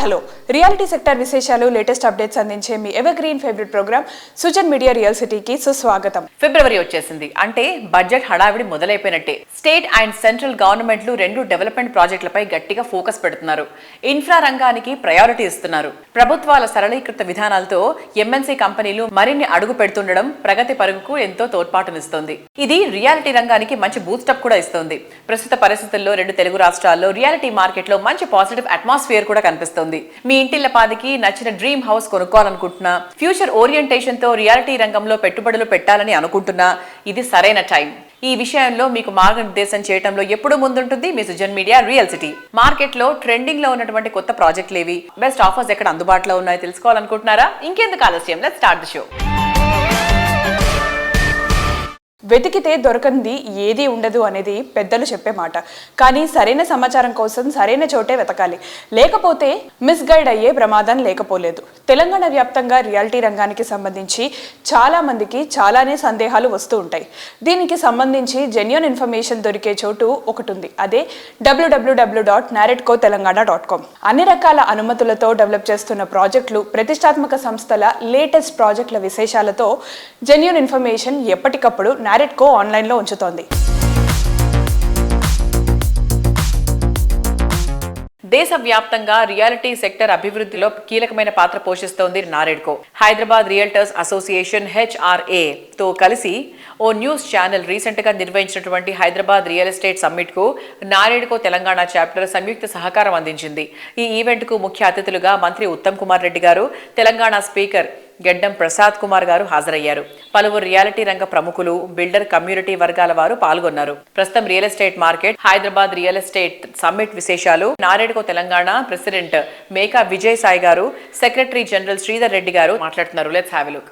Hello reality sector విశేషాలు latest updates అందించే మీ evergreen favourite programme Sujan media real సిటీకి సుస్వాగతం. ఫిబ్రవరి వచ్చేసింది అంటే బడ్జెట్ హడావిడి మొదలైపోయినట్టే. స్టేట్ అండ్ సెంట్రల్ గవర్నమెంట్లు రెండు డెవలప్మెంట్ ప్రాజెక్టులపై గట్టిగా ఫోకస్ పెడుతున్నారు. ఇన్ఫ్రా రంగానికి ప్రయారిటీ ఇస్తున్నారు. ప్రభుత్వాల సరళీకృత విధానాలతో ఎంఎన్సీ కంపెనీలు మరిన్ని అడుగు పెడుతుండడం ప్రగతి పరుగుకు ఎంతో తోడ్పాటునిస్తోంది. ఇది రియాలిటీ రంగానికి మంచి బూస్టప్ కూడా ఇస్తోంది. ప్రస్తుత పరిస్థితుల్లో రెండు తెలుగు రాష్ట్రాల్లో రియాలిటీ మార్కెట్లో మంచి పాజిటివ్ అట్మాస్ఫియర్ కూడా కనిపిస్తోంది. మీ ఇంటిళ్ల పాదికి నచ్చిన డ్రీమ్ హౌస్ కొనుక్కోవాలనుకుంటున్నా, ఫ్యూచర్ ఓరియంటేషన్ తో రియాలిటీ రంగంలో పెట్టుబడులు పెట్టాలని అనుకుంటున్నా, ఇది సరైన టైం. ఈ విషయంలో మీకు మార్గనిర్దేశం చేయడంలో ఎప్పుడూ ముందుంటుంది మీ Sujan media real city. Market లో ట్రెండింగ్ లో ఉన్నటువంటి కొత్త ప్రాజెక్టులు ఏవి, బెస్ట్ ఆఫర్స్ ఎక్కడ అందుబాటులో ఉన్నాయో తెలుసుకోవాలనుకుంటున్నారా? ఇంకెందుకు ఆలస్యం, లెట్స్ స్టార్ట్ ది షో. వెతికితే దొరకంది ఏదీ ఉండదు అనేది పెద్దలు చెప్పే మాట. కానీ సరైన సమాచారం కోసం సరైన చోటే వెతకాలి. లేకపోతే మిస్గైడ్ అయ్యే ప్రమాదం లేకపోలేదు. తెలంగాణ వ్యాప్తంగా రియాలిటీ రంగానికి సంబంధించి చాలా మందికి చాలానే సందేహాలు వస్తూ ఉంటాయి. దీనికి సంబంధించి జెన్యూన్ ఇన్ఫర్మేషన్ దొరికే చోటు ఒకటి ఉంది. అదే www.narredcotelangan.com. అన్ని రకాల అనుమతులతో డెవలప్ చేస్తున్న ప్రాజెక్టులు, ప్రతిష్టాత్మక సంస్థల లేటెస్ట్ ప్రాజెక్టుల విశేషాలతో జెన్యూన్ ఇన్ఫర్మేషన్ ఎప్పటికప్పుడు నారెడ్కో ఆన్లైన్లో ఉంచుతోంది. దేశవ్యాప్తంగా రియాలిటీ సెక్టర్ అభివృద్ధిలో కీలకమైన పాత్ర పోషిస్తోంది NAREDCO. Hyderabad realtors association HRA తో కలిసి ఓ న్యూస్ ఛానల్ రీసెంట్ గా నిర్వహించినటువంటి హైదరాబాద్ రియల్ ఎస్టేట్ సమ్మిట్ కు నారెడ్కో తెలంగాణ చాప్టర్ సంయుక్త సహకారం అందించింది. ఈ ఈవెంట్ కు ముఖ్య అతిథులుగా మంత్రి ఉత్తమ్ కుమార్ రెడ్డి గారు, తెలంగాణ స్పీకర్ గెడ్డం ప్రసాద్ కుమార్ గారు హాజరయ్యారు. పలువురు రియాలిటీ రంగ ప్రముఖులు, బిల్డర్ కమ్యూనిటీ వర్గాల వారు పాల్గొన్నారు. ప్రస్తుతం real estate market, Hyderabad real estate summit విశేషాలు, నారెడ్కో తెలంగాణ ప్రెసిడెంట్ మేకా విజయ్ సాయి గారు, సెక్రటరీ జనరల్ శ్రీధర్ రెడ్డి గారు మాట్లాడుతున్నారు. Let's have a look.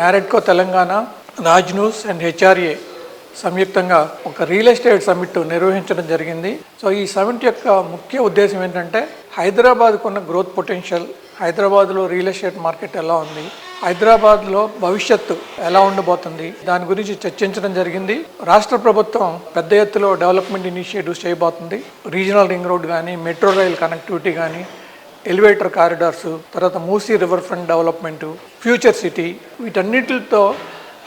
NAREDCO Telangana, Raj news and HRA సంయుక్తంగా ఒక రియల్ ఎస్టేట్ సమ్మిట్ నిర్వహించడం జరిగింది. సో ఈ సమ్మిట్ యొక్క ముఖ్య ఉద్దేశం ఏంటంటే హైదరాబాద్కు ఉన్న గ్రోత్ పొటెన్షియల్, హైదరాబాద్లో రియల్ ఎస్టేట్ మార్కెట్ ఎలా ఉంది, హైదరాబాద్లో భవిష్యత్తు ఎలా ఉండబోతుంది, దాని గురించి చర్చించడం జరిగింది. రాష్ట్ర ప్రభుత్వం పెద్ద ఎత్తులో డెవలప్మెంట్ ఇనిషియేటివ్స్ చేయబోతుంది. రీజనల్ రింగ్ రోడ్ కానీ, మెట్రో రైల్ కనెక్టివిటీ కానీ, ఎలివేటర్ కారిడార్స్, తర్వాత Musi river front development, future city, వీటన్నిటితో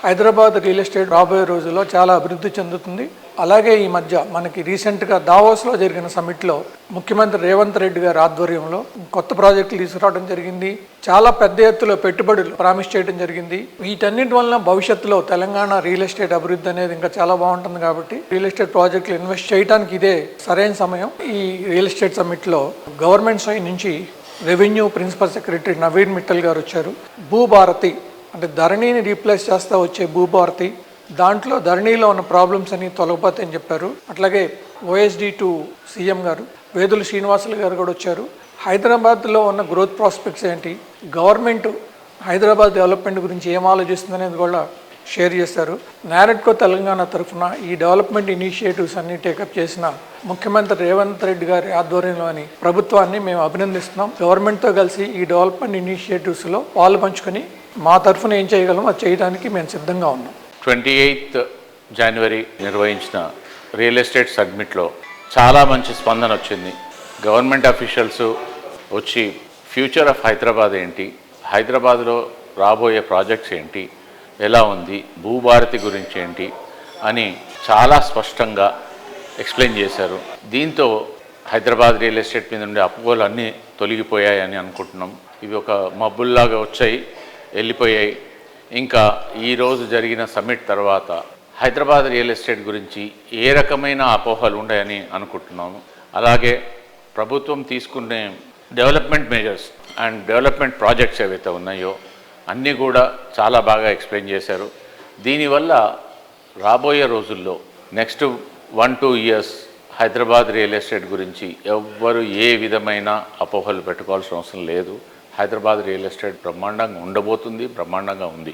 హైదరాబాద్ రియల్ ఎస్టేట్ రాబోయే రోజుల్లో చాలా అభివృద్ధి చెందుతుంది. అలాగే ఈ మధ్య మనకి రీసెంట్గా దావోస్లో జరిగిన సమ్మిట్లో ముఖ్యమంత్రి రేవంత్ రెడ్డి గారి ఆధ్వర్యంలో కొత్త ప్రాజెక్టులు తీసుకురావడం జరిగింది. చాలా పెద్ద ఎత్తులో పెట్టుబడులు ప్రామిస్ చేయడం జరిగింది. వీటన్నిటి వలన భవిష్యత్తులో తెలంగాణ రియల్ ఎస్టేట్ అభివృద్ధి అనేది ఇంకా చాలా బాగుంటుంది. కాబట్టి రియల్ ఎస్టేట్ ప్రాజెక్టులు ఇన్వెస్ట్ చేయడానికి ఇదే సరైన సమయం. ఈ రియల్ ఎస్టేట్ సమ్మిట్లో గవర్నమెంట్ సైడ్ నుంచి revenue principal secretary Naveen Mittal గారు వచ్చారు. భూభారతి అంటే ధరణిని రీప్లేస్ చేస్తూ వచ్చే భూభారతి, దాంట్లో ధరణిలో ఉన్న ప్రాబ్లమ్స్ అని తొలగిపోతాయని చెప్పారు. అట్లాగే OSD2 CM గారు వేదుల శ్రీనివాసులు గారు కూడా వచ్చారు. హైదరాబాద్లో ఉన్న గ్రోత్ ప్రాస్పెక్ట్స్ ఏంటి, గవర్నమెంట్ హైదరాబాద్ డెవలప్మెంట్ గురించి ఏం ఆలోచిస్తుంది అనేది కూడా షేర్ చేశారు. నారెడ్కో తెలంగాణ తరఫున ఈ డెవలప్మెంట్ ఇనిషియేటివ్స్ అన్ని టేకప్ చేసిన ముఖ్యమంత్రి రేవంత్ రెడ్డి గారి ఆధ్వర్యంలోని ప్రభుత్వాన్ని మేము అభినందిస్తున్నాం. గవర్నమెంట్తో కలిసి ఈ డెవలప్మెంట్ ఇనిషియేటివ్స్లో పాలు పంచుకొని మా తరఫున ఏం చేయగలం అది చేయడానికి మేము సిద్ధంగా ఉన్నాం. 28th జనవరి నిర్వహించిన రియల్ ఎస్టేట్ సబ్మిట్లో చాలా మంచి స్పందన వచ్చింది. గవర్నమెంట్ అఫీషియల్స్ వచ్చి ఫ్యూచర్ ఆఫ్ హైదరాబాద్ ఏంటి, హైదరాబాద్లో రాబోయే ప్రాజెక్ట్స్ ఏంటి, ఎలా ఉంది, భూభారతి గురించి ఏంటి అని చాలా స్పష్టంగా ఎక్స్ప్లెయిన్ చేశారు. దీంతో హైదరాబాద్ రియల్ ఎస్టేట్ మీద ఉండే అపోహలు అన్నీ తొలగిపోయాయని అనుకుంటున్నాం. ఇవి ఒక మబ్బుల్లాగా వచ్చాయి, వెళ్ళిపోయాయి. ఇంకా ఈరోజు జరిగిన సమ్మిట్ తర్వాత హైదరాబాద్ రియల్ ఎస్టేట్ గురించి ఏ రకమైన అపోహలు ఉన్నాయని అనుకుంటున్నాము. అలాగే ప్రభుత్వం తీసుకునే development measures and development projects ఏవైతే ఉన్నాయో అన్నీ కూడా చాలా బాగా ఎక్స్ప్లెయిన్ చేశారు. దీనివల్ల రాబోయే రోజుల్లో next 1-2 years Hyderabad real estate గురించి ఎవ్వరు ఏ విధమైన అపోహలు పెట్టుకోవాల్సిన అవసరం లేదు. హైదరాబాద్ రియల్ ఎస్టేట్ బ్రహ్మాండంగా ఉండబోతుంది, బ్రహ్మాండంగా ఉంది.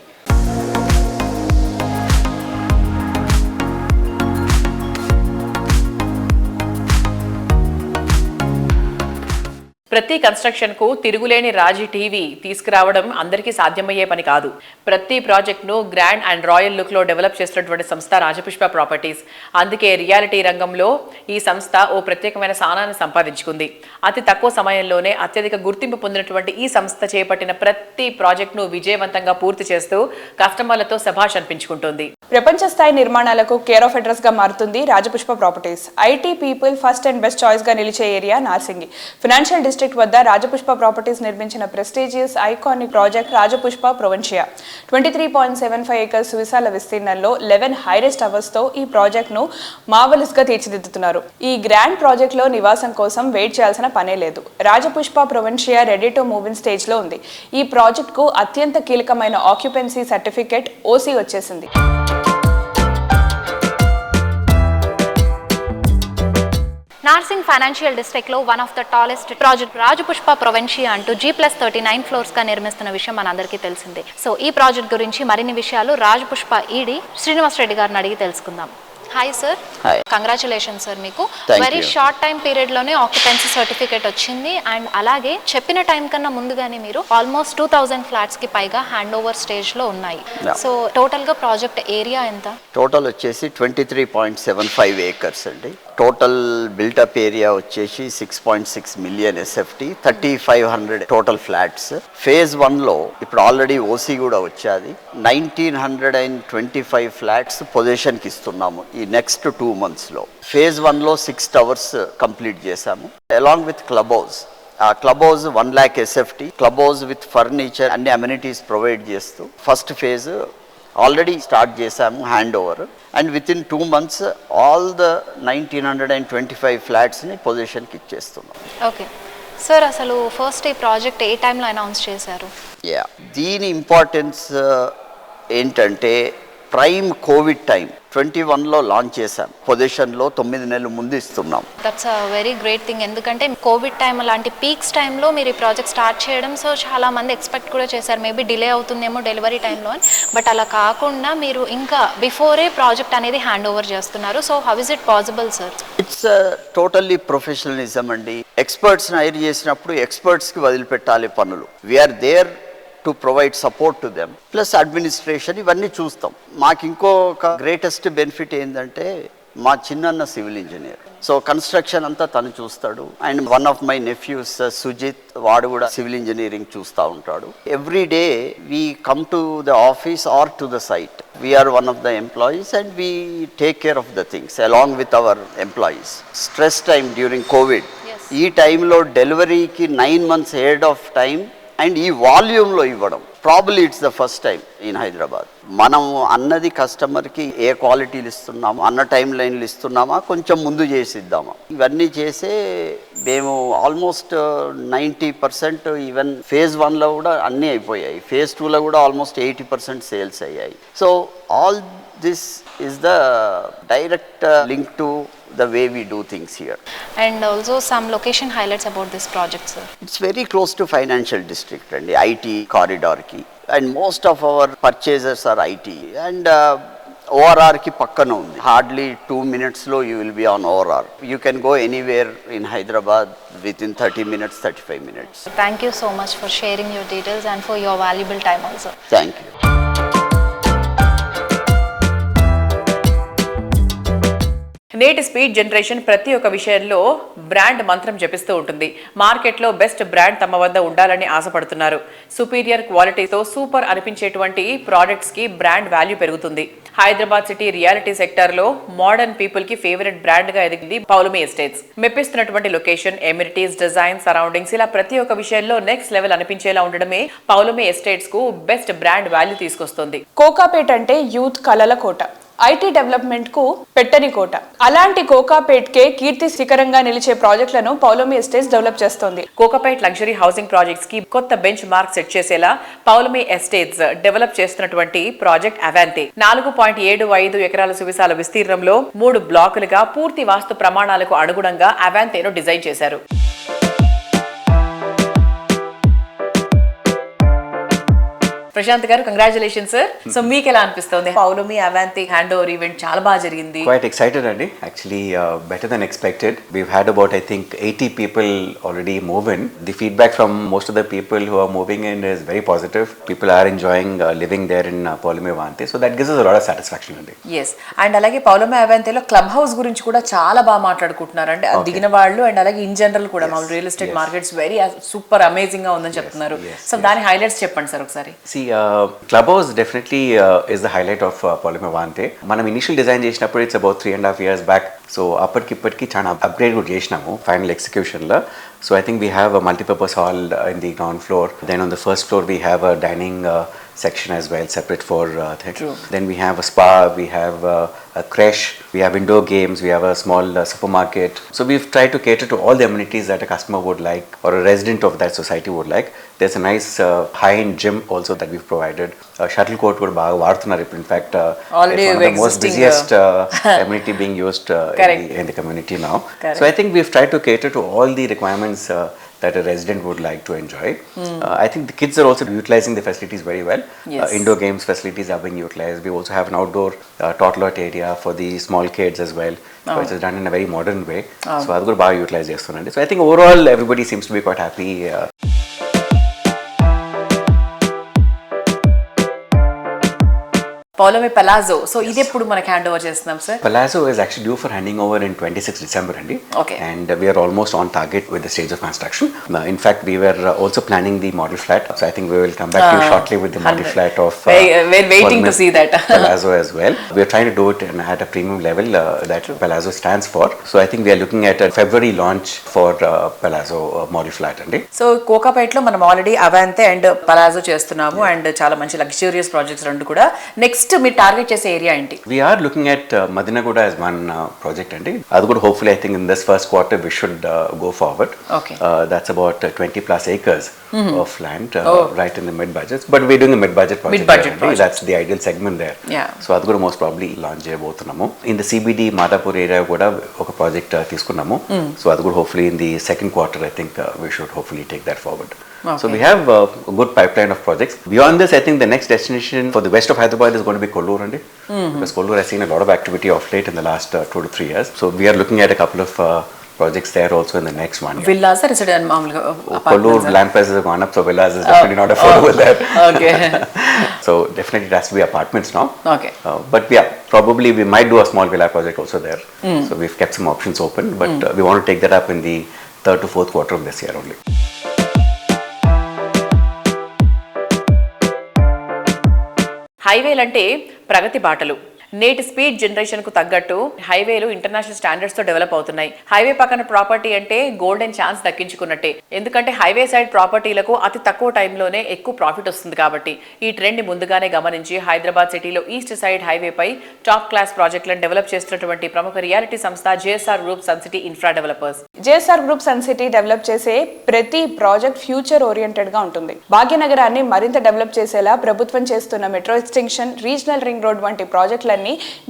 ప్రతి కన్స్ట్రక్షన్ కు తిరుగులేని రాజీ టీవీ తీసుకురావడం అందరికీ సాధ్యమయ్యే పని కాదు. ప్రతి ప్రాజెక్ట్ ను గ్రాండ్ అండ్ రాయల్ లుక్ లో డెవలప్ చేస్తున్నటువంటి సంస్థ రాజపుష్ప ప్రాపర్టీస్. అందుకే రియాలిటీ రంగంలో ఈ సంస్థ ఓ ప్రత్యేకమైన స్థానాన్ని సంపాదించుకుంది. అతి తక్కువ సమయంలోనే అత్యధిక గుర్తింపు పొందినటువంటి ఈ సంస్థ చేపట్టిన ప్రతి ప్రాజెక్ట్ ను విజయవంతంగా పూర్తి చేస్తూ కస్టమర్లతో శభాష్ అనిపించుకుంటోంది. ప్రపంచ స్థాయి నిర్మాణాలకు కేర్ ఆఫ్ అడ్రస్ గా మారుతుంది Rajapushpa properties. IT people first and best choice గా నిలిచే ఏరియా నార్సింగి. ఫైనాన్షియల్ డిస్ట్రిక్ట్ వద్ద రాజపుష్ప ప్రాపర్టీస్ నిర్మించిన prestigious iconic project Rajapushpa Provincia. 23.75 acres విశాల విస్తీర్ణంలో 11 హైరెస్ట్ టవర్స్ తో ఈ ప్రాజెక్ట్ ను మార్వెలస్ గా తీర్చిదిద్దుతున్నారు. ఈ గ్రాండ్ ప్రాజెక్ట్ లో నివాసం కోసం వెయిట్ చేయాల్సిన పనే లేదు. Rajapushpa Provincia ready to move in stage లో ఉంది. ఈ ప్రాజెక్ట్ కు అత్యంత కీలకమైన ఆక్యుపెన్సీ సర్టిఫికేట్ ఓసీ వచ్చేసింది. నార్సింగ్ ఫైనాన్షియల్ డిస్ట్రిక్ట్ లో one of the tallest project Rajapushpa Provincia అంటూ G+39 ఫ్లోర్స్ గా నిర్మిస్తున్న విషయం మనందరికీ తెలిసిందే. సో ఈ ప్రాజెక్ట్ గురించి మరిన్ని విషయాలు రాజపుష్ప ఈడీ శ్రీనివాస్ రెడ్డి గారిని అడిగి తెలుసుకుందాం. హాయ్ సార్, కంగ్రాచులేషన్స్ సార్, మీకు వెరీ షార్ట్ టైం పీరియడ్ లోనే ఆక్యుపెన్సీ సర్టిఫికేట్ వచ్చింది. అండ్ అలాగే చెప్పిన టైం కన్నా ముందుగానే మీరు ఆల్మోస్ట్ 2000 ఫ్లాట్స్ కి పైగా హ్యాండ్ ఓవర్ స్టేజ్ లో ఉన్నాయి. సో టోటల్ గా ప్రాజెక్ట్ ఏరియా ఎంత? టోటల్ వచ్చేసి 23.75 ఏకర్స్ అండి. టోటల్ బిల్టప్ ఏరియా వచ్చేసి 6.6 million SFT, 3500 total flats. Phase 1లో ఇప్పుడు ఆల్రెడీ ఓసీ కూడా వచ్చాది. 1925 ఫ్లాట్స్ పొజిషన్కి ఇస్తున్నాము ఈ నెక్స్ట్ 2 monthsలో. ఫేజ్ 1లో 6 టవర్స్ కంప్లీట్ చేశాము అలాంగ్ విత్ క్లబ్ హౌస్. ఆ club house 1 lakh SFT, club house with furniture అన్ని అమ్యూనిటీస్ ప్రొవైడ్ చేస్తూ ఫస్ట్ ఫేజ్ ఆల్రెడీ స్టార్ట్ చేశాము hand over. And with in 2 months all the 1925 ఫ్లాట్స్ని పొజిషన్కి ఇచ్చేస్తున్నాం. ఓకే సార్, అసలు first ఈ project ఏ టైంలో అనౌన్స్ చేశారు? దీని ఇంపార్టెన్స్ ఏంటంటే ప్రైమ్ కోవిడ్ టైం 21లో లాంచ్ చేశాం. పొజిషన్లో 9 నెలల ముందు ఇస్తున్నాం. That's a very great thing. ఎందుకంటే కోవిడ్ టైం లాంటి పీక్స్ టైంలో మీరు ఈ ప్రాజెక్ట్ స్టార్ట్ చేయడం, సో చాలా మంది ఎక్స్పెక్ట్ కూడా చేశారు మేబీ డిలే అవుతుందేమో డెలివరీ టైంలో అని. బట్ అలా కాకుండా మీరు ఇంకా బిఫోరే ప్రాజెక్ట్ అనేది హ్యాండ్ ఓవర్ చేస్తున్నారు. So how is it possible sir? It's totally professionalism అండి. ఎక్స్పర్ట్స్ని హైర్ చేసినప్పుడు ఎక్స్పర్ట్స్కి వదిలిపెట్టాలి పనులు. We're there to provide support to them, plus administration ఇవన్నీ చూస్తాం. మాకు ఇంకొక గ్రేటెస్ట్ బెనిఫిట్ ఏంటంటే మా Chinnanna civil engineer, so construction అంతా తను చూస్తాడు. And one of my nephews Sujith, వాడు కూడా సివిల్ ఇంజనీరింగ్ చూస్తూ ఉంటాడు. Every day we come to the office or to the site. We're one of the employees and we take care of the things along with our employees. Stress time during covid, ఈ టైంలో డెలివరీకి 9 months ahead of time and ఈ వాల్యూమ్లో ఇవ్వడం probably it's the first time in Hyderabad. మనం అన్నది కస్టమర్కి ఏ క్వాలిటీలు ఇస్తున్నామా, అన్న టైం లైన్లు ఇస్తున్నామా, కొంచెం ముందు చేసి ఇద్దామా, ఇవన్నీ చేసే మేము ఆల్మోస్ట్ 90% ఈవెన్ ఫేజ్ 1లో కూడా అన్నీ అయిపోయాయి. ఫేజ్ 2లో కూడా ఆల్మోస్ట్ 80% సేల్స్ అయ్యాయి. So all this is the direct link to the way we do things here. And also some location highlights about this project, sir. It's very close to financial district and the IT corridor ki, and most of our purchases are IT, and ORR ki pakkana undi. Hardly 2 minutes lo you will be on ORR. You can go anywhere in Hyderabad within 30 minutes, 35 minutes. Thank you so much for sharing your details and for your valuable time also. Thank you. నేటి speed generation ప్రతి ఒక్క విషయంలో brand మంత్రం జపిస్తూ ఉంటుంది. మార్కెట్లో best brand తమ వద్ద ఉండాలని ఆశపడుతున్నారు. సుపీరియర్ క్వాలిటీతో సూపర్ అనిపించేటువంటి ప్రోడక్ట్స్ కి బ్రాండ్ వాల్యూ పెరుగుతుంది. హైదరాబాద్ సిటీ రియాలిటీ సెక్టర్ లో మోడర్న్ పీపుల్ కి ఫేవరెట్ బ్రాండ్ గా ఎదిగింది పౌలమి ఎస్టేట్స్. మెప్పిస్తున్నటువంటి లొకేషన్, ఎమ్యూనిటీస్, డిజైన్, సరౌండింగ్స్ ఇలా ప్రతి ఒక్క విషయంలో నెక్స్ట్ లెవెల్ అనిపించేలా ఉండడమే పౌలమి ఎస్టేట్స్ కు బెస్ట్ బ్రాండ్ వాల్యూ తీసుకొస్తుంది. కోకాపేట్ అంటే యూత్ కలల కోట, ఐటీ డెవలప్మెంట్ కు పెట్టని కోట. అలాంటి కోకాపేట్ కే కీర్తి శిఖరంగా నిలిచే ప్రాజెక్టులను పౌలమి ఎస్టేట్స్ డెవలప్ చేస్తోంది. కోకాపేట్ లగ్జరీ హౌసింగ్ ప్రాజెక్ట్స్ కి కొత్త బెంచ్ మార్క్ సెట్ చేసేలా పౌలమి ఎస్టేట్స్ డెవలప్ చేస్తున్నటువంటి ప్రాజెక్ట్ అవాంతే 4.75 ఎకరాల సువిశాల విస్తీర్ణంలో 3 బ్లాకులుగా పూర్తి వాస్తు ప్రమాణాలకు అనుగుణంగా అవాంతేను డిజైన్ చేశారు. ప్రశాంత్ గారు కంగ్రాచులేషన్ సార్. సో మీకు ఎలా అనిపిస్తుంది? పౌలోమి అవాంతి హ్యాండ్ ఓవర్ ఈవెంట్ చాలా బాగా జరిగింది. Quite excited, Andy. Actually, better than expected. We've had about, I think, 80 people already move in. The feedback from most of the people who are moving in is very positive. People are enjoying living there in Polomi Avanti. So that gives us a lot of satisfaction, Andy. Yes, and అలాగే Paulomi అవాంతిలో club house గురించి కూడా చాలా బాగా మాట్లాడుకుంటున్నారు. అంటే దిగిన వాళ్ళు and అలాగే ఇన్ జనరల్ కూడా మా real estate markets very super amazing గా ఉందని చెప్తున్నారు. సో దాని హైలైట్స్ చెప్పండి సార్ ఒకసారి. See, Clubhouse definitely is the highlight of Polomi Avanti. మనం ఇనిషియల్ డిజైన్ చేసినప్పుడు it's about 3.5 years back. So అప్పటికిప్పటికి చాలా అప్గ్రేడ్ కూడా చేసినాము ఫైనల్ ఎగ్జిక్యూషన్లో. So I think we have a multi-purpose hall in the ground floor. Then on the first floor we have a dining section as well, separate for things. Then we have a spa, we have a creche, we have indoor games, we have a small supermarket. So we've tried to cater to all the amenities that a customer would like or a resident of that society would like. There's a nice high-end gym also that we've provided. Shuttle court would baga vaartunnaru. In fact, already it's one of the most busiest amenity being used in the community now. Correct. So I think we've tried to cater to all the requirements that a resident would like to enjoy. I think the kids are also utilizing the facilities very well. Yes. Indoor games facilities are being utilized. We also have an outdoor toddler area for the small kids as well, which is done in a very modern way. So adu kuda baga utilize chestunandi. So I think overall everybody seems to be quite happy. Paulomi palazzo, so ఇది ఎప్పుడు మనకి hand over చేస్తున్నాం sir? Palazzo is actually due for handing over in 26 December, Andy. Okay. And we are almost on target with the stage of construction. In fact, we were also planning the model flat. So I think we will come back to you shortly with the model flat of We're waiting to see that. Palazzo as well. We are trying to do it at a premium level that Palazzo stands for. So I think we are looking at a February launch for Palazzo model flat, Andy. So కోకాపేటలో మనం already Avanti and Palazzo చేస్తున్నాము and చాలా మంచి luxurious projects రెండు కూడా. Next మీరు target చేసే area ఏంటి? We are looking at Madinaguda as one project, Andy. Adu kuda hopefully I think in this first quarter we should go forward. Okay. That's about 20 plus acres of land right in the mid budget. But we're doing a mid budget project. Mid-budget there, Andy. project. That's the ideal segment there. Yeah. So adu kuda most probably launch cheyabothunnamu. In the CBD Madapur area kuda oka project తీసుకున్నాము. So adu kuda hopefully in the second quarter I think we should hopefully take that forward. Okay. So we have a good pipeline of projects. Beyond this, I think the next destination for the west of Hyderabad is going to be Kollur, Andy. Because Kollur has seen a lot of activity of late in the last 2 to 3 years. So we are looking at a couple of projects there also in the next 1 year. Villas resident మామూలుగా Kollur land prices have gone up, so villas is definitely not affordable there. Okay. So definitely it has to be apartments now. Okay. But yeah, probably we might do a small villa project also there. So we've kept some options open, but we want to take that up in the 3rd to 4th quarter of this year only. హైవేలు అంటే ప్రగతి బాటలు. నేటి speed generation కు తగ్గట్టు హైవేలు international standards తో develop అవుతున్నాయి. Highway పక్కన property అంటే golden chance దక్కించుకున్నట్టే. ఎందుకంటే హైవే సైడ్ ప్రాపర్టీలకు అతి తక్కువ టైంలోనే ఎక్కువ ప్రాఫిట్ వస్తుంది కాబట్టి ఈ ట్రెండ్ ని ముందుగానే గమనించి హైదరాబాద్ సిటీలో ఈస్ట్ సైడ్ హైవే పై టాప్ క్లాస్ ప్రాజెక్టులను డెవలప్ చేస్తున్నటువంటి ప్రముఖ రియాలిటీ సంస్థ JSR group sun city infra Developers. JSR group sun City develop చేసే ప్రతి ప్రాజెక్ట్ ఫ్యూచర్ ఓరియంటెడ్ గా ఉంటుంది. భాగ్యనగరాన్ని మరింత డెవలప్ చేసేలా ప్రభుత్వం చేస్తున్న metro extension, regional ring road వంటి ప్రాజెక్టులన్నీ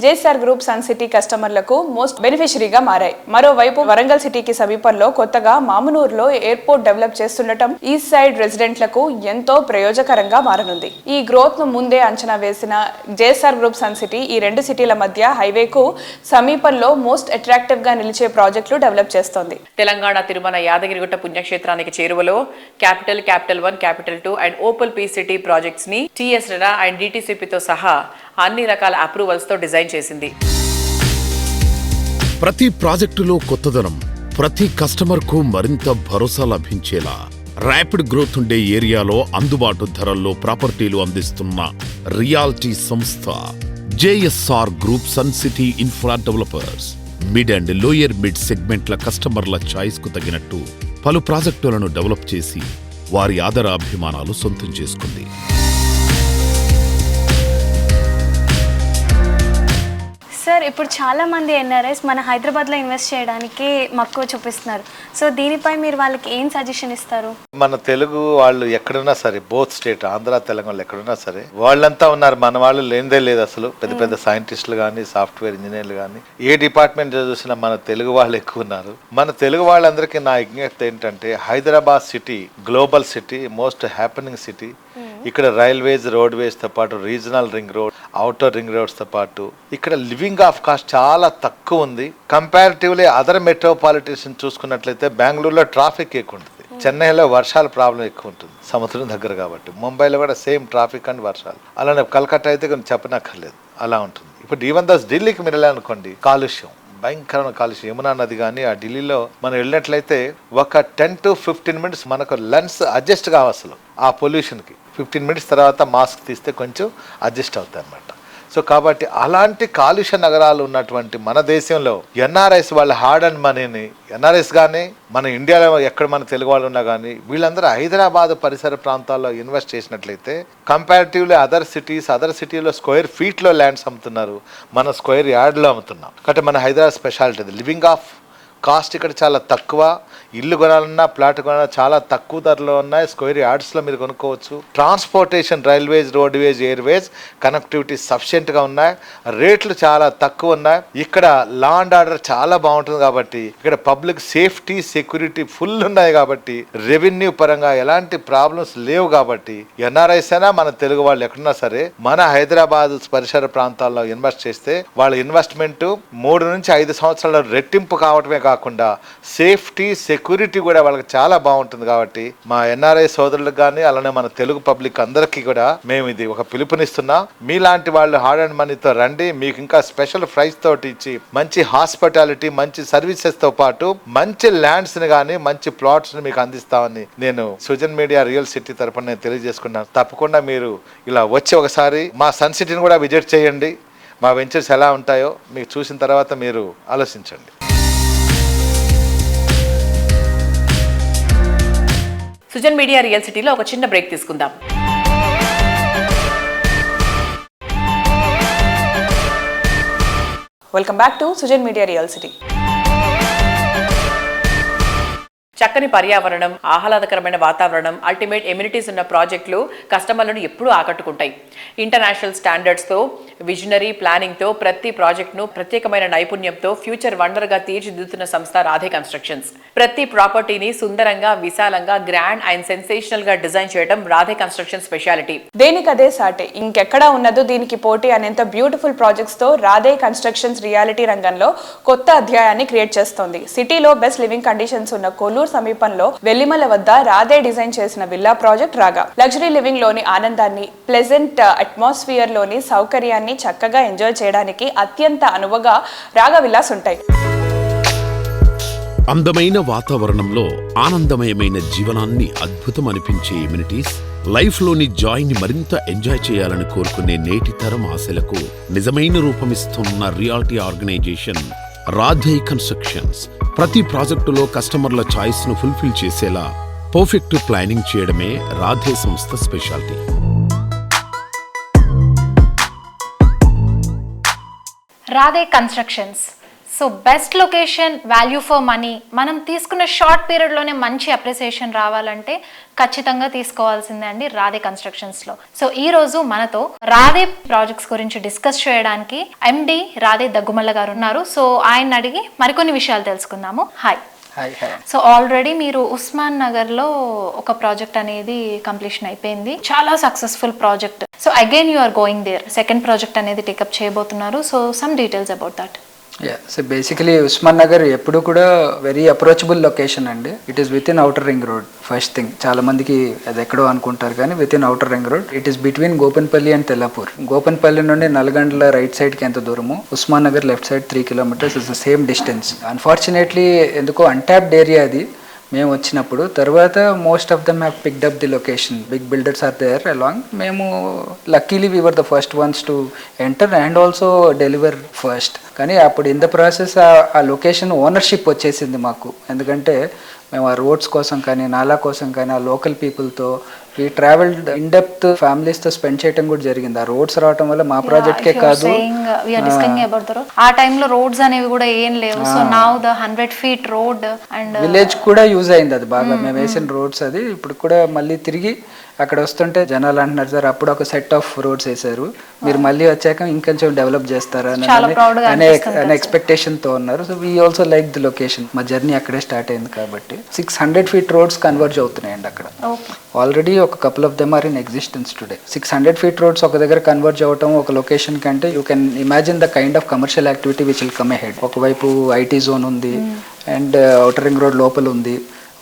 జేఎస్ఆర్ గ్రూప్ సన్ సిటీ కస్టమర్లకు మోస్ట్ బెనిఫిషరీగా మారాయి. మరోవైపు వరంగల్ సిటీకి సమీపంలో కొత్తగా మామునూరులో ఎయిర్పోర్ట్ డెవలప్ చేస్తుండటం ఈస్ట్ సైడ్ రెసిడెంట్లకు ఎంతో ప్రయోజకరంగా మారనుంది. ఈ గ్రోత్ ను ముందే అంచనా వేసిన జేఎస్ఆర్ గ్రూప్ సన్ సిటీ ఈ రెండు సిటీల మధ్య హైవేకు సమీపంలో మోస్ట్ అట్రాక్టివ్ గా నిలిచే ప్రాజెక్టులు డెవలప్ చేస్తోంది. తెలంగాణ తిరుమల యాదగిరిగుట్ట పుణ్యక్షేత్రానికి చేరువలో capital 1, capital 2 and Opal P city projects ని టీఎస్ రెరా అండ్ డిటిసిపితో సహా అన్ని రకాల అప్రూవల్స్ తో డిజైన్ చేసింది. ప్రతి ప్రాజెక్టులో కొత్తదనం, ప్రతి కస్టమర్ కు మరింత భరోసా లభించేలా ర్యాపిడ్ గ్రోత్ ఉండే ఏరియాలో అందుబాటు ధరల్లో ప్రాపర్టీలు అందిస్తున్న రియాలిటీ సంస్థ JSR group sun city infra developers. Mid and lower mid సెగ్మెంట్ల కస్టమర్ల చాయిస్ కు తగినట్టు పలు ప్రాజెక్టులను డెవలప్ చేసి వారి ఆదరాభిమానాలు సొంతం చేసుకుంది. సార్, ఇప్పుడు చాలామంది ఎన్ఆర్ఐస్ మన హైదరాబాద్లో ఇన్వెస్ట్ చేయడానికి మక్కువ చూపిస్తున్నారు. సో దీనిపై మీరు వాళ్ళకి ఏం సజెషన్ ఇస్తారు? మన తెలుగు వాళ్ళు ఎక్కడున్నా సరే, బోత్ స్టేట్ ఆంధ్ర తెలంగాణలో ఎక్కడున్నా సరే వాళ్ళంతా ఉన్నారు. మన వాళ్ళు లేనిదే లేదు అసలు. పెద్ద పెద్ద సైంటిస్టులు కానీ, సాఫ్ట్వేర్ ఇంజనీర్లు కానీ, ఏ డిపార్ట్మెంట్ చూసినా మన తెలుగు వాళ్ళు ఎక్కువ ఉన్నారు. మన తెలుగు వాళ్ళందరికీ నా విజ్ఞప్తి ఏంటంటే, Hyderabad city global city, most happening city. ఇక్కడ రైల్వేస్ రోడ్వేస్తో పాటు regional ring road, outer ring రోడ్స్తో పాటు ఇక్కడ లివింగ్ ఆఫ్ కాస్ట్ చాలా తక్కువ ఉంది. కంపారిటివ్లీ అదర్ మెట్రోపాలిటన్ చూసుకున్నట్లయితే బెంగళూరులో ట్రాఫిక్ ఎక్కువ ఉంటుంది, చెన్నైలో వర్షాల ప్రాబ్లం ఎక్కువ ఉంటుంది, సముద్రం దగ్గర కాబట్టి. ముంబైలో కూడా సేమ్ ట్రాఫిక్ అండ్ వర్షాలు. అలానే కలకత్తా అయితే కొంచెం చెప్పనక్కర్లేదు, అలా ఉంటుంది. ఇప్పుడు ఈవెన్ దస్ ఢిల్లీకి మీరు వెళ్ళాలనుకోండి, కాలుష్యం, భయంకరమైన కాలుష్యం. యమునా నది కానీ ఆ ఢిల్లీలో మనం వెళ్ళినట్లయితే ఒక 10 to 15 minutes మనకు లెన్స్ అడ్జస్ట్ కావసలు ఆ పొల్యూషన్కి. 15 minutes తర్వాత మాస్క్ తీస్తే కొంచెం అడ్జస్ట్ అవుతాయి అన్నమాట. సో కాబట్టి అలాంటి కాలుష్య నగరాలు ఉన్నటువంటి మన దేశంలో ఎన్ఆర్ఐస్ వాళ్ళ హార్డ్ అండ్ మనీని, ఎన్ఆర్ఐస్ కానీ మన ఇండియాలో ఎక్కడ మన తెలుగు వాళ్ళు ఉన్నా కానీ వీళ్ళందరూ హైదరాబాద్ పరిసర ప్రాంతాల్లో ఇన్వెస్ట్ చేసినట్లయితే కంపారిటివ్లీ అదర్ సిటీలో స్క్వేర్ ఫీట్లో ల్యాండ్స్ అమ్ముతున్నారు, మన స్క్వేర్ యార్డ్లో అమ్ముతున్నాం. కాబట్టి మన Hyderabad speciality living of cost ఇక్కడ చాలా తక్కువ. ఇల్లు కొనాలన్నా ప్లాట్ కొనాలన్నా చాలా తక్కువ ధరలో ఉన్నాయి, స్క్వేర్ యార్డ్స్లో మీరు కొనుక్కోవచ్చు. Transportation, railways, roadways, airways connectivity సఫిషియెంట్గా ఉన్నాయి, రేట్లు చాలా తక్కువ ఉన్నాయి. ఇక్కడ లా అండ్ ఆర్డర్ చాలా బాగుంటుంది కాబట్టి ఇక్కడ పబ్లిక్ సేఫ్టీ, సెక్యూరిటీ ఫుల్ ఉన్నాయి కాబట్టి రెవెన్యూ పరంగా ఎలాంటి ప్రాబ్లమ్స్ లేవు కాబట్టి ఎన్ఆర్ఐస్ అయినా మన తెలుగు వాళ్ళు ఎక్కడున్నా సరే మన హైదరాబాద్ పరిసర ప్రాంతాల్లో ఇన్వెస్ట్ చేస్తే వాళ్ళ ఇన్వెస్ట్మెంట్ 3 నుంచి 5 సంవత్సరాల రెట్టింపు కావటమే కాకుండా సేఫ్టీ, సెక్యూరిటీ కూడా వాళ్ళకి చాలా బాగుంటుంది. కాబట్టి మా ఎన్ఆర్ఐ సోదరులకు కానీ అలానే మన తెలుగు పబ్లిక్ అందరికీ కూడా మేము ఇది ఒక పిలుపునిస్తున్నాం. మీలాంటి వాళ్ళు హార్డ్ అండ్ మనీతో రండి, మీకు ఇంకా స్పెషల్ ప్రైస్ తోటి ఇచ్చి మంచి హాస్పిటాలిటీ, మంచి సర్వీసెస్ తో పాటు మంచి ల్యాండ్స్ ని కానీ మంచి ప్లాట్స్ ని మీకు అందిస్తామని నేను సుజన్ మీడియా రియల్ సిటీ తరపున నేను తెలియజేసుకున్నాను. తప్పకుండా మీరు ఇలా వచ్చి ఒకసారి మా సన్ సిటీని కూడా విజిట్ చేయండి. మా వెంచర్స్ ఎలా ఉంటాయో మీకు చూసిన తర్వాత మీరు ఆలోచించండి. సుజన్ మీడియా రియల్ సిటీలో ఒక చిన్న బ్రేక్ తీసుకుందాం. Welcome back to Sujan media real city. చక్కని పర్యావరణం, ఆహ్లాదకరమైన వాతావరణం, అల్టిమేట్ ఎమ్యూనిటీస్ ఉన్న ప్రాజెక్టులు కస్టమర్లను ఎప్పుడూ ఆకట్టుకుంటాయి. ఇంటర్నేషనల్ స్టాండర్డ్స్తో, విజనరీ ప్లానింగ్తో ప్రతి ప్రాజెక్టును ప్రత్యేకమైన నైపుణ్యంతో ఫ్యూచర్ వండర్గా తీర్చిదిద్దుతున్న సంస్థ రాధే కన్స్ట్రక్షన్స్. ప్రతి ప్రాపర్టీని సుందరంగా, విశాలంగా, గ్రాండ్ అండ్ సెన్సేషనల్ గా డిజైన్ చేయడం రాధే కన్స్ట్రక్షన్ స్పెషాలిటీ. దేనికదే సాటే, ఇంకెక్కడా ఉన్నదో దీనికి పోటీ అనేంత బ్యూటిఫుల్ ప్రాజెక్ట్స్ తో రాధే కన్స్ట్రక్షన్స్ రియాలిటీ రంగంలో కొత్త అధ్యాయాన్ని క్రియేట్ చేస్తోంది. సిటీలో బెస్ట్ లివింగ్ కండిషన్స్ ఉన్న కొల్లూరు సమీపంలో వెల్లిమల వద్ద రాధే డిజైన్ చేసిన విల్లా ప్రాజెక్ట్ రాగా లగ్జరీ లివింగ్ లోని ఆనందాన్ని, ప్లెజెంట్ అట్మాస్ఫియర్ లోని సౌకర్యాన్ని చక్కగా ఎంజాయ్ చేయడానికి అత్యంత అనువుగా రాగా విల్లాస్ ఉంటాయి. అందమైన వాతావరణంలో ఆనందమయమైన జీవనాన్ని అద్భుతం అనిపించే ఎమ్యూనిటీస్, లైఫ్ లోని జాయ్ ని మరింత ఎంజాయ్ చేయాలని కోరుకునే నేటి తరం ఆశలకు నిజమైన రూపమిస్తున్న రియాలిటీ ఆర్గనైజేషన్ రాధే కన్స్ట్రక్షన్స్. ప్రతి ప్రాజెక్టులో కస్టమర్ల చాయిస్ ను ఫుల్ఫిల్ చేసేలా పర్ఫెక్ట్ ప్లానింగ్ చేయడమే రాధే సంస్థ speciality. Radhe constructions. So best location, value for money. మనం తీసుకున్న షార్ట్ పీరియడ్లోనే మంచి అప్రిసియేషన్ రావాలంటే ఖచ్చితంగా తీసుకోవాల్సిందే అండి రాధే కన్స్ట్రక్షన్స్లో. సో ఈ రోజు మనతో రాధే ప్రాజెక్ట్స్ గురించి డిస్కస్ చేయడానికి ఎండి రాధే దగ్గుమల్ల గారు ఉన్నారు. సో ఆయన అడిగి మరికొన్ని విషయాలు తెలుసుకుందాము. హాయ్. సో ఆల్రెడీ మీరు ఉస్మాన్ నగర్లో ఒక ప్రాజెక్ట్ అనేది కంప్లీషన్ అయిపోయింది, చాలా successful project. So again you are going there, second project అనేది టేకప్ చేయబోతున్నారు. So some details about that. So basically Usman Nagar ఎప్పుడు కూడా వెరీ అప్రోచబుల్ లొకేషన్ అండి. It is within outer ring road. First thing, చాలా మందికి అది ఎక్కడో అనుకుంటారు కానీ within outer ring road. It is between Gopanpally and Tellapur. Gopanpally నుండి నల్గండ్ల రైట్ సైడ్కి ఎంత దూరము, Usman Nagar left side 3 kilometers is the same distance. Unfortunately ఎందుకో అన్టాప్డ్ ఏరియా అది మేము వచ్చినప్పుడు. తర్వాత most of them have picked up the location, big builders are there along. మేము luckily we were the first ones to enter and also deliver first. కానీ అప్పుడు in the process ఆ location ownership వచ్చేసింది మాకు. ఎందుకంటే మేము ఆ రోడ్స్ కోసం కానీ నాలా కోసం కానీ ఆ లోకల్ పీపుల్తో వీ ట్రావెల్డ్ ఇన్ డెప్త్ ఫ్యామిలీస్తో స్పెండ్ చేయడం కూడా జరిగింది. ఆ రోడ్స్ రావడం వల్ల మా ప్రాజెక్ట్కే కాదు, ఆ టైంలో రోడ్స్ అనేవి కూడా ఏం లేవు. So now the 100 feet road and village కూడా యూజ్ అయింది అది బాగా. మేము వేసిన రోడ్స్ అది ఇప్పుడు కూడా మళ్ళీ తిరిగి అక్కడ వస్తుంటే జనాలు అంటున్నారు సార్ అప్పుడు ఒక సెట్ ఆఫ్ రోడ్స్ వేశారు, మీరు మళ్ళీ వచ్చాక ఇంకొంచెం డెవలప్ చేస్తారా అనే ఎక్స్పెక్టేషన్తో ఉన్నారు. So we also like the location. మా జర్నీ అక్కడే స్టార్ట్ అయింది కాబట్టి 600 feet రోడ్స్ కన్వర్జ్ అవుతున్నాయండి అక్కడ. ఆల్రెడీ ఒక couple of them are in existence today. 600 feet roads ఒక దగ్గర కన్వర్జ్ అవటం ఒక లొకేషన్ కంటే you can imagine the kind of commercial activity which will come ahead. ఒకవైపు ఐటీ జోన్ ఉంది అండ్ ఔటర్ రింగ్ రోడ్ లోపల ఉంది.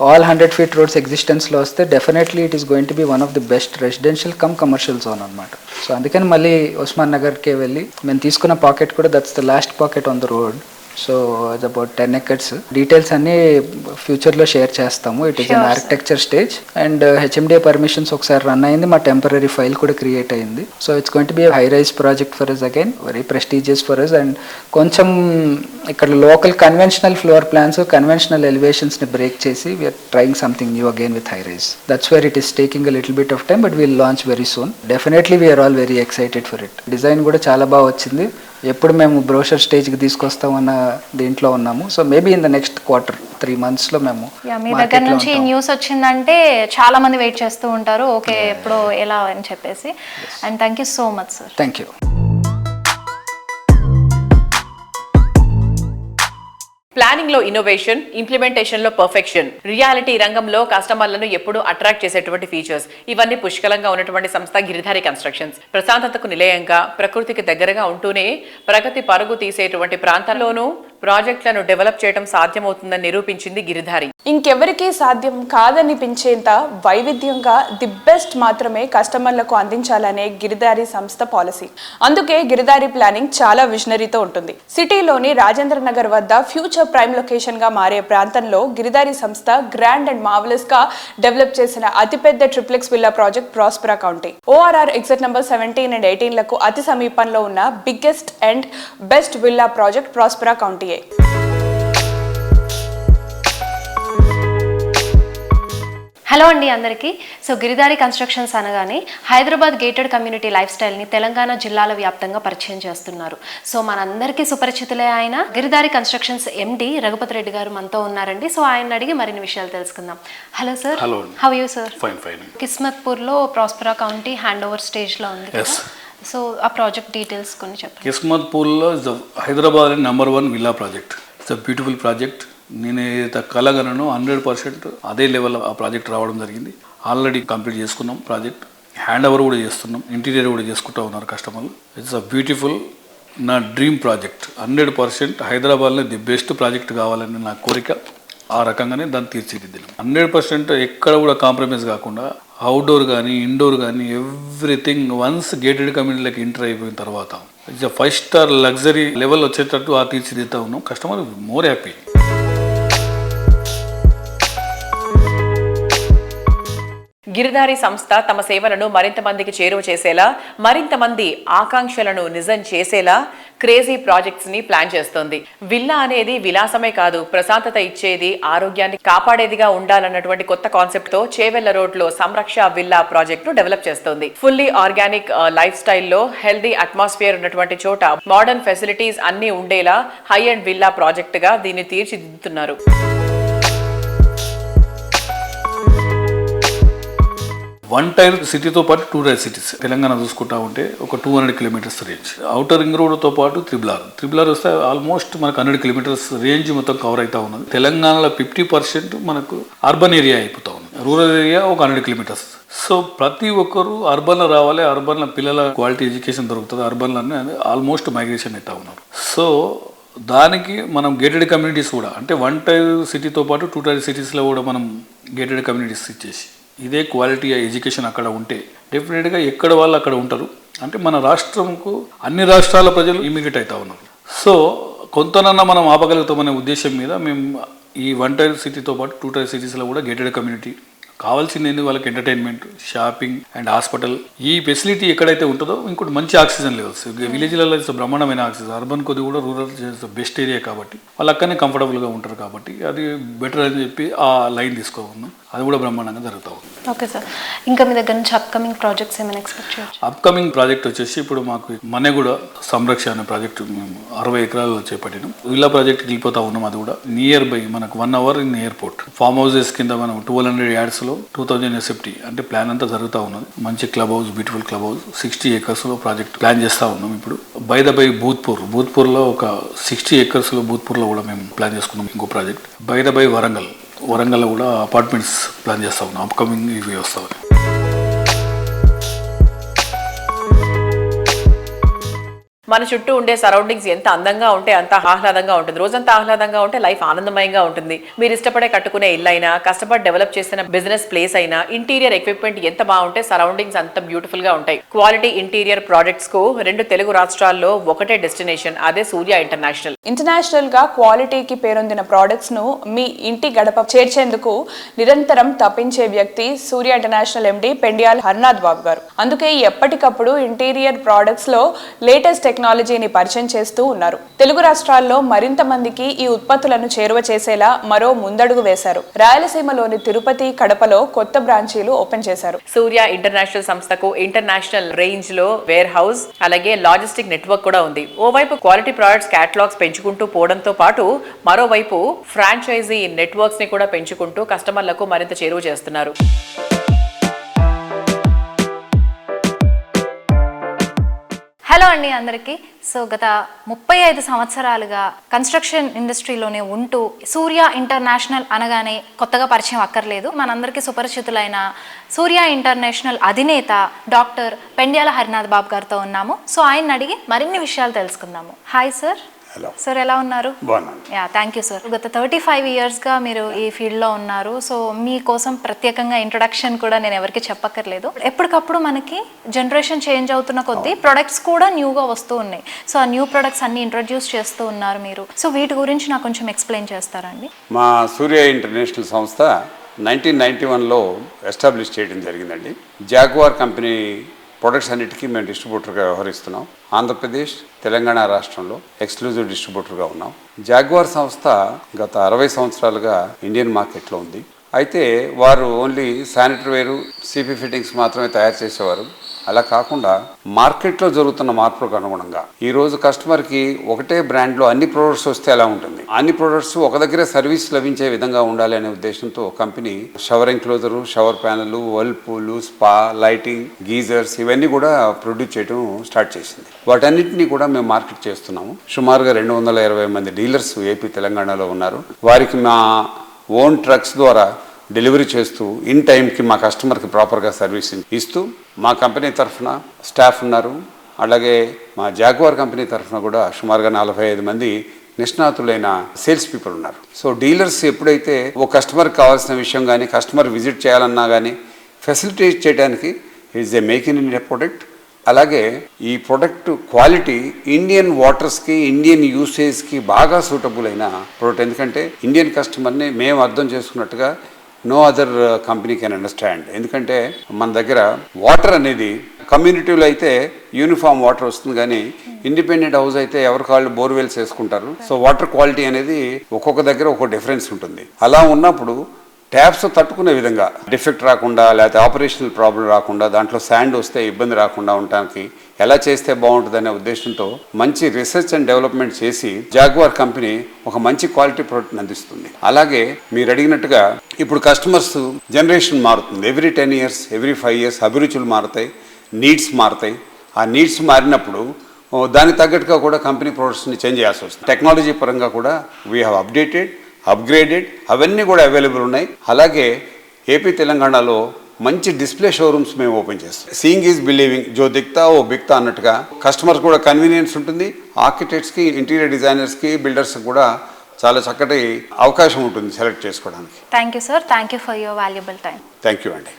ఆల్ 100 feet రోడ్స్ ఎగ్జిస్టెన్స్లో వస్తే definitely it is going to be one of the best residential cum commercial zone అనమాట. సో అందుకని మళ్ళీ ఉస్మాన్ నగర్కే వెళ్ళి మేము తీసుకున్న పాకెట్ కూడా that's the last pocket on the road. So అది అబౌట్ 10 acres. డీటెయిల్స్ అన్నీ ఫ్యూచర్లో షేర్ చేస్తాము. It is an architecture stage and HMDA permissions ఒకసారి రన్ అయింది, మా టెంపరీ ఫైల్ కూడా క్రియేట్ అయింది. So it's going to be high rise project for us, again very prestigious for us. And కొంచెం ఇక్కడ local conventional floor plans, conventional ఎలివేషన్స్ని break చేసి we're trying something new again with high rise. That's where it is taking a little bit of time but will launch very soon. Definitely we're all very excited for it. Design కూడా చాలా బాగా వచ్చింది. ఎప్పుడు మేము brochure స్టేజ్కి తీసుకొస్తామన్న దీంట్లో ఉన్నాము. So maybe in the next quarter 3 monthsలో మేము మీ దగ్గర నుంచి న్యూస్ వచ్చిందంటే చాలా మంది వెయిట్ చేస్తూ ఉంటారు, ఓకే ఎప్పుడు ఎలా అని చెప్పేసి. And thank you so much sir. Thank you. Planning లో ఇన్నోవేషన్, ఇంప్లిమెంటేషన్ లో పర్ఫెక్షన్, రియాలిటీ రంగంలో కస్టమర్లను ఎప్పుడూ అట్రాక్ట్ చేసేటువంటి ఫీచర్స్, ఇవన్నీ పుష్కలంగా ఉన్నటువంటి సంస్థ గిరిధారి కన్స్ట్రక్షన్స్. ప్రశాంతతకు నిలయంగా, ప్రకృతికి దగ్గరగా ఉంటూనే ప్రగతి పరుగు తీసేటువంటి ప్రాంతాల్లోనూ ప్రాజెక్టులను డెవలప్ చేయడం సాధ్యమవుతుందని నిరూపించింది గిరిధారి. ఇంకెవరికీ సాధ్యం కాదనిపించేంత వైవిధ్యంగా ది బెస్ట్ మాత్రమే కస్టమర్లకు అందించాలనే గిరిధారి సంస్థ పాలసీ. అందుకే గిరిధారి ప్లానింగ్ చాలా విజనరీతో ఉంటుంది. సిటీలోని రాజేంద్ర నగర్ వద్ద ఫ్యూచర్ ప్రైమ్ లొకేషన్ గా మారే ప్రాంతంలో గిరిధారి సంస్థ గ్రాండ్ అండ్ మార్వెలస్ గా డెవలప్ చేసిన అతిపెద్ద triplex villa project Prospera county. ORR exit number 17 and 18 లకు అతి సమీపంలో ఉన్న biggest and best villa project Prospera county. Hello అండి అందరికీ. సో గిరిధారి కన్స్ట్రక్షన్స్ అనగానే హైదరాబాద్ గేటెడ్ కమ్యూనిటీ లైఫ్ స్టైల్ని తెలంగాణ జిల్లాల వ్యాప్తంగా పరిచయం చేస్తున్నారు. సో మనందరికీ సుపరిచితులే ఆయన గిరిధారి కన్స్ట్రక్షన్స్ MD రఘుపతి రెడ్డి గారు మనతో ఉన్నారండి. సో ఆయన అడిగి మరిన్ని విషయాలు తెలుసుకుందాం. Hello sir. Hello. How you sir? Fine fine. కిస్మత్పూర్లో ప్రాస్పెరా కౌంటీ హ్యాండ్ ఓవర్ స్టేజ్లో ఉంది కదా. సో ఆ ప్రాజెక్ట్ డీటెయిల్స్ కొన్ని చెప్పండి. కిస్మత్పూర్లో Hyderabad #1 villa project. It's a beautiful project. నేను ఏదైతే కలగనను 100% అదే లెవెల్ ఆ ప్రాజెక్ట్ రావడం జరిగింది. ఆల్రెడీ కంప్లీట్ చేసుకున్నాం ప్రాజెక్ట్. హ్యాండ్ ఓవర్ కూడా చేస్తున్నాం, ఇంటీరియర్ కూడా చేసుకుంటూ ఉన్నారు కస్టమర్లు. ఇట్స్ అ బ్యూటిఫుల్, నా డ్రీమ్ ప్రాజెక్ట్. 100% హైదరాబాద్లో ది బెస్ట్ ప్రాజెక్ట్ కావాలని నా కోరిక. ఆ రకంగానే దాన్ని తీర్చిదిద్దాం. 100% ఎక్కడ కూడా కాంప్రమైజ్ కాకుండా అవుట్డోర్ కానీ ఇండోర్ కానీ ఎవ్రీథింగ్ వన్స్ గేటెడ్ కమ్యూనిటీలోకి ఎంటర్ అయిపోయిన తర్వాత ఇట్స్ 5 star లగ్జరీ లెవెల్ వచ్చేటట్టు ఆ తీర్చిదిద్దుతా ఉన్నాం. Customer more happy. గిరిధారి సంస్థ తమ సేవలను మరింత మందికి చేరువ చేసేలా, మరింత మంది ఆకాంక్షలను నిజం చేసేలా క్రేజీ ప్రాజెక్ట్స్ ని ప్లాన్ చేస్తోంది. విల్లా అనేది విలాసమే కాదు, ప్రశాంతత ఇచ్చేది, ఆరోగ్యాన్ని కాపాడేదిగా ఉండాలన్నటువంటి కొత్త కాన్సెప్ట్ తో చేవెళ్ల రోడ్ లో సంరక్ష విల్లా ప్రాజెక్ట్ ను డెవలప్ చేస్తోంది. ఫుల్లీ ఆర్గానిక్ లైఫ్ స్టైల్లో హెల్దీ అట్మాస్ఫియర్ ఉన్నటువంటి చోట మోడర్న్ ఫెసిలిటీస్ అన్ని ఉండేలా హై అండ్ విల్లా ప్రాజెక్ట్ గా దీన్ని తీర్చిదిద్దుతున్నారు. వన్ టైర్ సిటీతో పాటు 2 tier సిటీస్ తెలంగాణ చూసుకుంటా ఉంటే ఒక 200 kilometers రేంజ్. అవుటర్ రింగ్ రోడ్తో పాటు త్రిబుల్ ఆర్ వస్తే ఆల్మోస్ట్ మనకు 100 kilometers రేంజ్ మొత్తం కవర్ అవుతా ఉన్నది. తెలంగాణలో 50% మనకు అర్బన్ ఏరియా అయిపోతా ఉంది. రూరల్ ఏరియా ఒక 100 kilometers. సో ప్రతి ఒక్కరు అర్బన్లో రావాలి, అర్బన్లో పిల్లల క్వాలిటీ ఎడ్యుకేషన్ దొరుకుతుంది, అర్బన్లోనే ఆల్మోస్ట్ మైగ్రేషన్ అవుతా ఉన్నారు. సో దానికి మనం గేటెడ్ కమ్యూనిటీస్ కూడా అంటే 1 tier సిటీతో పాటు 2 tier సిటీస్లో కూడా మనం గేటెడ్ కమ్యూనిటీస్ ఇచ్చేసి ఇదే క్వాలిటీ ఎడ్యుకేషన్ అక్కడ ఉంటే డెఫినెట్గా ఎక్కడ వాళ్ళు అక్కడ ఉంటారు. అంటే మన రాష్ట్రంకు అన్ని రాష్ట్రాల ప్రజలు ఇమిగ్రేట్ అవుతా ఉన్నారు. సో కొంతనన్నా మనం ఆపగలుగుతామనే ఉద్దేశం మీద మేము ఈ 1 tier సిటీతో పాటు 2 tier సిటీస్లో కూడా గేటెడ్ కమ్యూనిటీ కావాల్సింది ఏంది వాళ్ళకి ఎంటర్టైన్మెంట్, షాపింగ్ అండ్ హాస్పిటల్ ఈ ఫెసిలిటీ ఎక్కడైతే ఉంటుందో ఇంకోటి మంచి ఆక్సిజన్ లెవెల్స్. విలేజ్లలో బ్రహ్మాండమైన ఆక్సిజన్, అర్బన్ కొద్ది కూడా రూరల్ బెస్ట్ ఏరియా కాబట్టి వాళ్ళు అక్కడనే కంఫర్టబుల్గా ఉంటారు కాబట్టి అది బెటర్ అని చెప్పి ఆ లైన్ తీసుకోకున్నాం. అది కూడా బ్రహ్మాండంగా జరుగుతూ ఉంది. Okay sir. ఇంకా మీ దగ్గర నుంచి అప్కమింగ్ ప్రాజెక్ట్స్ ఏమైనా ఎక్స్పెక్ట్ చేయొచ్చు? అప్కమింగ్ ప్రాజెక్ట్ వచ్చేసి ఇప్పుడు మాకు మన్నెగూడ సంరక్ష అనే ప్రాజెక్టు మేము 60 ఎకరాల్లో చేపట్టినాం. విల్లా ప్రాజెక్ట్కి వెళ్ళిపోతా ఉన్నాం. అది కూడా నియర్ బై మనకు 1 hour in airport. Form houses కింద మనం 1200 yards లో 2000 SFT అంటే ప్లాన్ అంతా జరుగుతూ ఉన్నది. మంచి club house, beautiful club house, 60 acres లో ప్రాజెక్ట్ ప్లాన్ చేస్తూ ఉన్నాం. ఇప్పుడు బై భూత్పూర్లో ఒక 60 acres లో భూత్పూర్లో కూడా మేము ప్లాన్ చేసుకున్నాం ఇంకో ప్రాజెక్ట్. బై వరంగల్లో కూడా అపార్ట్మెంట్స్ ప్లాన్ చేస్తూ ఉన్నాం. అప్కమింగ్ ఇవి వస్తాయి. మన చుట్టూ ఉండే సరౌండింగ్స్ ఎంత అందంగా ఉంటే అంత ఆహ్లాదంగా ఉంటుంది. రోజంతా ఆహ్లాదంగా ఉంటే లైఫ్ ఆనందమయంగా ఉంటుంది. మీరు ఇష్టపడే కట్టుకునే ఇల్లు అయినా, కష్టపడి డెవలప్ చేసిన బిజినెస్ ప్లేస్ అయినా, ఇంటీరియర్ ఎక్విప్మెంట్ ఎంత బాగుంటే సరౌండింగ్స్ అంత బ్యూటిఫుల్ గా ఉంటాయి. క్వాలిటీ ఇంటీరియర్ ప్రాజెక్ట్స్ కు 2 తెలుగు రాష్ట్రాల్లో ఒకటే డెస్టినేషన్, అదే సూర్య ఇంటర్నేషనల్. ఇంటర్నేషనల్ గా క్వాలిటీకి పేరొందిన ప్రోడక్ట్స్ ను మీ ఇంటి గడప చేర్చేందుకు నిరంతరం తప్పించే వ్యక్తి సూర్య ఇంటర్నేషనల్ MD పెండియాల హర్నాథ్ బాబు గారు. అందుకే ఎప్పటికప్పుడు ఇంటీరియర్ ప్రోడక్ట్స్ లో లేటెస్ట్ టెక్నాలజీని పరిచయం చేస్తూ ఉన్నారు. తెలుగు రాష్ట్రాల్లో మరింత మందికి ఈ ఉత్పత్తులను చేరువ చేసేలా మరో ముందడుగు వేశారు. రాయలసీమలోని తిరుపతి, కడపలో కొత్త బ్రాంచీలు ఓపెన్ చేశారు. సూర్య ఇంటర్నేషనల్ సంస్థకు ఇంటర్నేషనల్ రేంజ్ లో వేర్ హౌస్, అలాగే లాజిస్టిక్ నెట్వర్క్ కూడా ఉంది. ఓవైపు క్వాలిటీ ప్రొడక్ట్స్ క్యాటలాగ్స్ పెంచుకుంటూ పోవడంతో పాటు మరోవైపు ఫ్రాంచైజీ నెట్వర్క్స్ ని కూడా పెంచుకుంటూ కస్టమర్లకు మరింత చేరువ చేస్తున్నారు. హలో అండి అందరికీ. సో గత 35 సంవత్సరాలుగా కన్స్ట్రక్షన్ ఇండస్ట్రీలోనే ఉంటూ సూర్య ఇంటర్నేషనల్ అనగానే కొత్తగా పరిచయం అక్కర్లేదు. మనందరికీ సుపరిచితులైన సూర్య ఇంటర్నేషనల్ అధినేత డాక్టర్ పెండియాల హరినాథ్ బాబు గారితో ఉన్నాము. సో ఆయన అడిగి మరిన్ని విషయాలు తెలుసుకుందాము. Hi sir. సార్ ఎలా ఉన్నారు? Yeah, thank you sir. గత 35 yearsగా మీరు ఈ ఫీల్డ్లో ఉన్నారు. సో మీకోసం ప్రత్యేకంగా ఇంట్రొడక్షన్ కూడా నేను ఎవరికి చెప్పక్కర్లేదు. ఎప్పటికప్పుడు మనకి జనరేషన్ చేంజ్ అవుతున్న కొద్దీ ప్రొడక్ట్స్ కూడా న్యూగా వస్తూ ఉన్నాయి. సో ఆ న్యూ ప్రొడక్ట్స్ అన్ని ఇంట్రొడ్యూస్ చేస్తూ ఉన్నారు మీరు. సో వీటి గురించి నాకు కొంచెం ఎక్స్ప్లెయిన్ చేస్తారండి? మా సూర్య ఇంటర్నేషనల్ సంస్థ 1991లో ఎస్టాబ్లిష్ చేయడం జరిగిందండి. జాగ్వార్ కంపెనీ ప్రొడక్ట్స్ అన్నిటికీ మేము డిస్ట్రిబ్యూటర్గా వ్యవహరిస్తున్నాం. ఆంధ్రప్రదేశ్, తెలంగాణ రాష్ట్రంలో ఎక్స్క్లూజివ్ డిస్ట్రిబ్యూటర్గా ఉన్నాం. జాగ్వార్ సంస్థ గత 60 సంవత్సరాలుగా ఇండియన్ మార్కెట్లో ఉంది. అయితే వారు ఓన్లీ శానిటరీ వేరు, CP ఫిట్టింగ్స్ మాత్రమే తయారు చేసేవారు. అలా కాకుండా మార్కెట్లో జరుగుతున్న మార్పులకు అనుగుణంగా ఈరోజు కస్టమర్కి ఒకటే బ్రాండ్లో అన్ని ప్రొడక్ట్స్ వస్తే ఎలా ఉంటుంది, అన్ని ప్రొడక్ట్స్ ఒక దగ్గర సర్వీస్ లభించే విధంగా ఉండాలి అనే ఉద్దేశంతో company shower enclosure, shower panel, whirlpool, spa, lighting, geysers ఇవన్నీ కూడా ప్రొడ్యూస్ చేయడం స్టార్ట్ చేసింది. వాటన్నిటినీ కూడా మేము మార్కెట్ చేస్తున్నాము. సుమారుగా 220 మంది డీలర్స్ ఏపీ, తెలంగాణలో ఉన్నారు. వారికి మా ఓన్ ట్రక్స్ ద్వారా డెలివరీ చేస్తూ ఇన్ టైంకి మా కస్టమర్కి ప్రాపర్గా సర్వీస్ ఇస్తూ మా కంపెనీ తరఫున స్టాఫ్ ఉన్నారు. అలాగే మా జాగ్వార్ కంపెనీ తరఫున కూడా సుమారుగా 45 మంది నిష్ణాతులైన సేల్స్ పీపుల్ ఉన్నారు. సో డీలర్స్ ఎప్పుడైతే ఓ కస్టమర్కి కావాల్సిన విషయం కానీ, కస్టమర్ విజిట్ చేయాలన్నా కానీ ఫెసిలిటేట్ చేయడానికి is a make in India product. అలాగే ఈ ప్రొడక్ట్ క్వాలిటీ ఇండియన్ వాటర్స్కి, ఇండియన్ యూసేజ్కి బాగా సూటబుల్ అయిన ప్రొడక్ట్. ఎందుకంటే ఇండియన్ కస్టమర్ని మేము అర్థం చేసుకున్నట్టుగా no other company can understand. ఎందుకంటే మన దగ్గర వాటర్ అనేది కమ్యూనిటీలో అయితే యూనిఫామ్ వాటర్ వస్తుంది, కానీ ఇండిపెండెంట్ హౌస్ అయితే ఎవరికి వాళ్ళు బోర్వెల్స్ వేసుకుంటారు. సో వాటర్ క్వాలిటీ అనేది ఒక్కొక్క దగ్గర ఒక్కొక్క డిఫరెన్స్ ఉంటుంది. అలా ఉన్నప్పుడు ట్యాప్స్ తట్టుకునే విధంగా డిఫెక్ట్ రాకుండా, లేకపోతే ఆపరేషనల్ ప్రాబ్లం రాకుండా, దాంట్లో శాండ్ వస్తే ఇబ్బంది రాకుండా ఉండటానికి ఎలా చేస్తే బాగుంటుందనే ఉద్దేశంతో మంచి రీసెర్చ్ అండ్ డెవలప్మెంట్ చేసి జాగ్వార్ కంపెనీ ఒక మంచి క్వాలిటీ ప్రోడక్ట్ని అందిస్తుంది. అలాగే మీరు అడిగినట్టుగా ఇప్పుడు కస్టమర్స్ జనరేషన్ మారుతుంది. ఎవ్రీ 10 years, ఎవ్రీ 5 years అభిరుచులు మారుతాయి, నీడ్స్ మారుతాయి. ఆ నీడ్స్ మారినప్పుడు దానికి తగ్గట్టుగా కూడా కంపెనీ ప్రొడక్ట్స్ని చేంజ్ చేయాల్సి వస్తుంది. టెక్నాలజీ పరంగా కూడా వీ హ్యావ్ అప్గ్రేడెడ్ అవన్నీ కూడా అవైలబుల్ ఉన్నాయి. అలాగే ఏపీ, తెలంగాణలో మంచి డిస్ప్లే షోరూమ్స్ మేము ఓపెన్ చేస్తాం. సీయింగ్ ఈజ్ బిలీవింగ్, జో దిక్తా ఓ బిక్తా అన్నట్టుగా కస్టమర్స్ కూడా కన్వీనియన్స్ ఉంటుంది. ఆర్కిటెక్ట్స్కి, ఇంటీరియర్ డిజైనర్స్కి, బిల్డర్స్కి కూడా చాలా చక్కటి అవకాశం ఉంటుంది సెలెక్ట్ చేసుకోవడానికి. Thank you sir. Thank you for your valuable time. Thank you అండి.